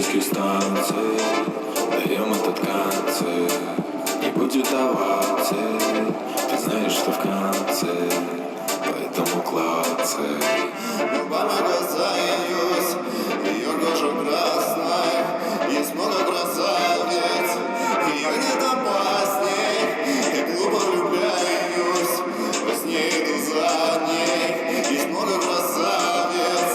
электрических станций. Даем этот концерт, не будет оваций. Ты знаешь, что в конце, поэтому клацай. Губами касаюсь ее кожи красной. Есть много красавиц, ее нет опасней. И глупо влюбляюсь, во сне иду за ней. Есть много красавиц,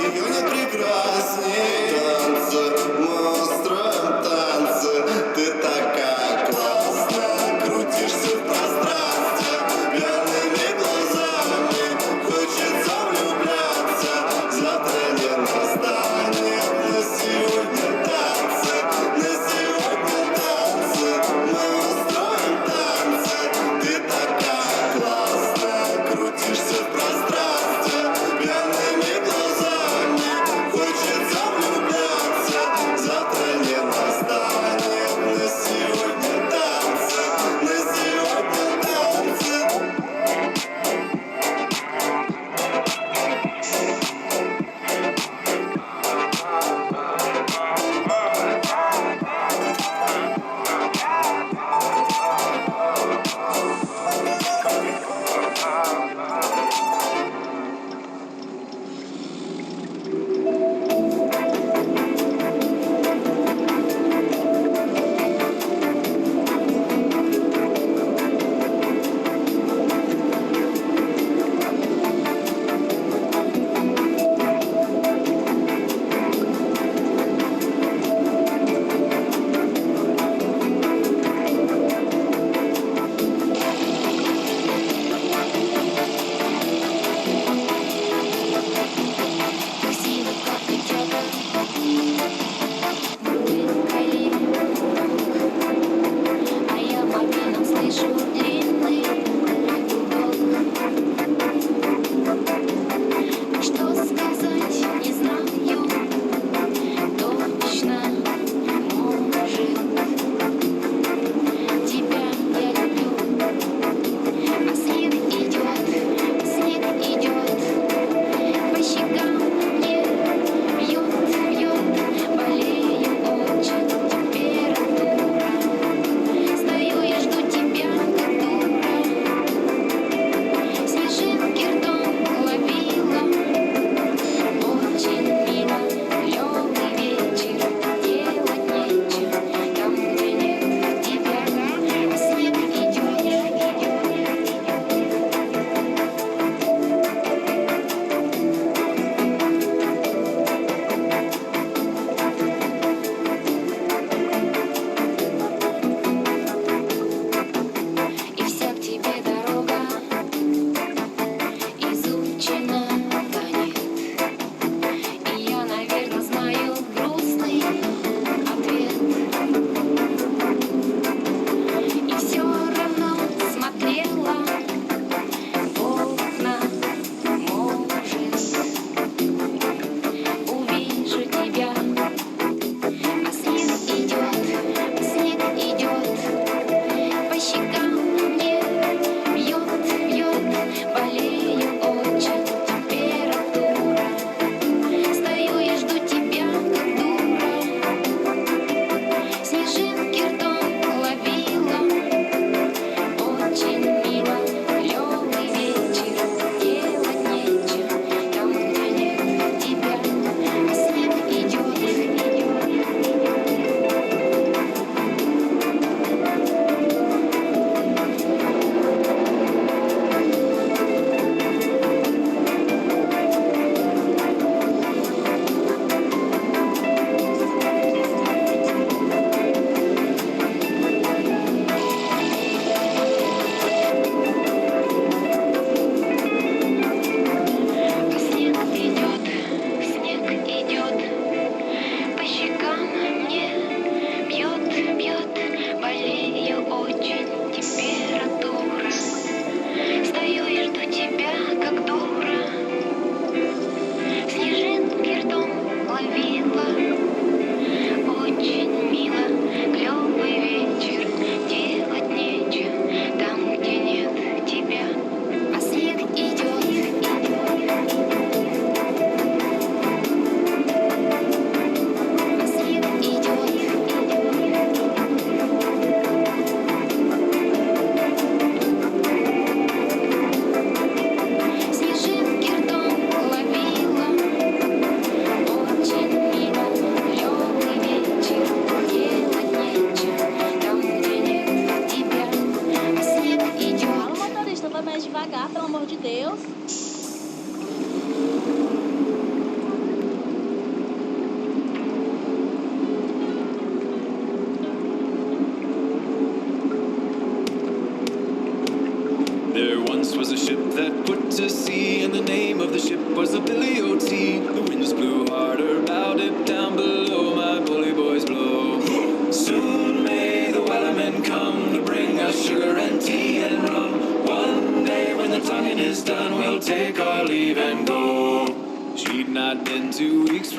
ее нет прекрасней. Танцы, мы устроим танцы. Ты такая классная, крутишься в пространстве пьяными глазами. Хочется влюбляться, завтра не настанет, но сегодня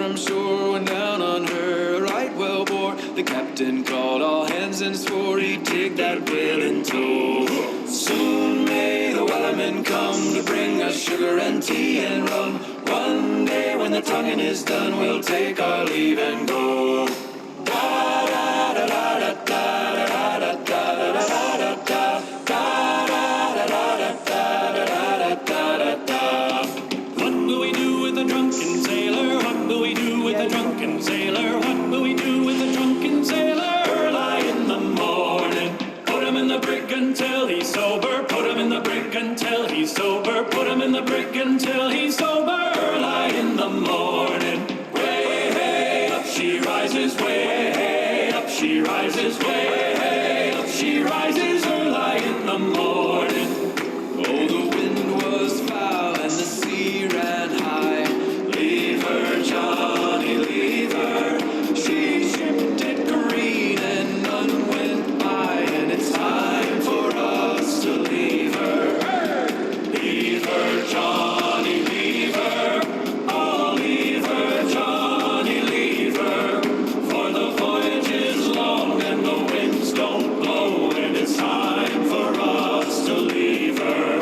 from shore went down on her a right well bore. The captain called all hands and swore he'd take that whale in tow. Soon may the wellerman come to bring us sugar and tea and rum. One day when the tonguing is done, we'll take our leave and go. Da da da da da da da da da da da da. What will we do with a drunken sailor? What will we do with a drunken sailor? What will we do with a drunken sailor? Early in the morning, put him in the brig until he's sober. Put him in the brig until he's sober. Put him in the brig until he's sober. Early in the morning, way hey, up she rises. Way hey, up she rises. Way hey, up she rises. Early in the morning. Oh, the wind was foul and the sea ran high. Leave her, Johnny, leave her. She shipped it green and none went by, and it's time for us to leave her. Leave her, Johnny, leave her. Oh, leave her, Johnny, leave her. For the voyage is long and the winds don't blow, and it's time for us to leave her.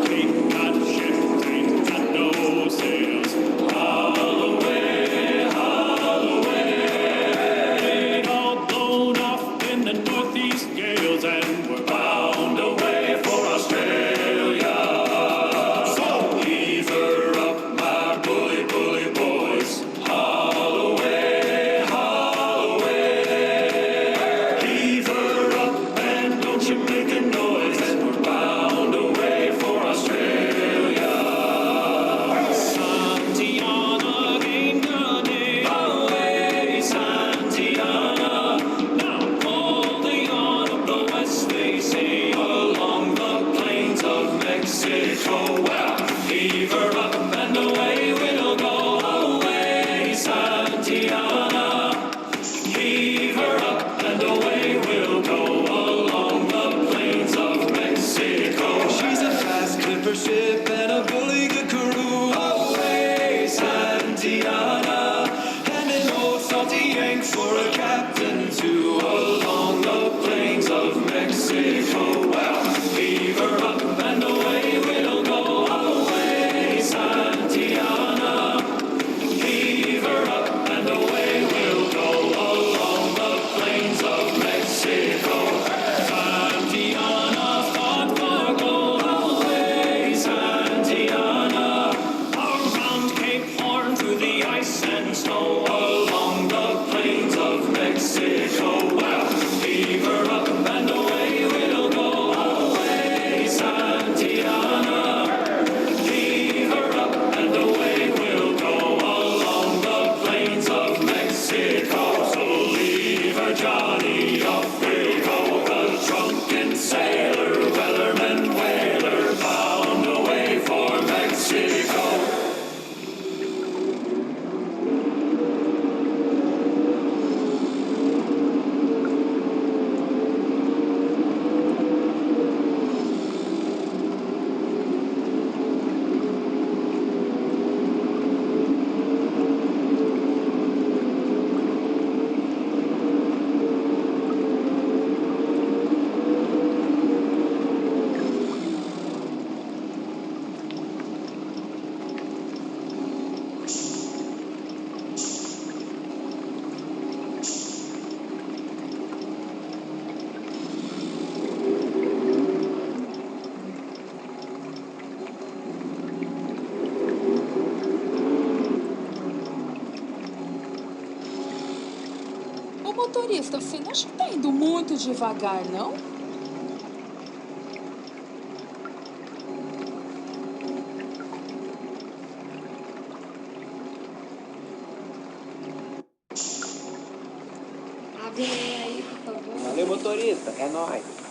Ain't got ship, ain't got no sails. Haul away, haul away. They'd all blown off in the northeast gales, and we're bound away for Australia. So heave her up, my bully, bully boys. Haul away, haul away. Heave her up and don't you make a noise, and we're bound away for Australia. Santiana ain't done it. Away, Santiana. Now Holding on up the west, they say, along the plains of Mexico. Well, heave her up and away we'll go. Away, Santiana. Heave her up and away we'll go along the plains of Mexico. She's a fast clipper ship and a bully good crew. Away, Santiana. And an old salty yank for a captain too. Along the plains of Mexico. Well, heave her up and away we'll go. Away, Santiana. Heave her up and away we'll go along the plains of Mexico. Santiana fought for gold. Away, Santiana. around Cape Horn through the ice and snow. Along the plains of Mexico. Well, heave her up and away we'll go. Away, Santiana. Heave her up and away we'll go along the plains of Mexico. So leave her, Johnny, off we go. The drunken sailor, wellerman, whaler, bound away for Mexico. Ô motorista, você não acha que tá indo muito devagar, não? Abre aí, por favor. Valeu, motorista. É nóis.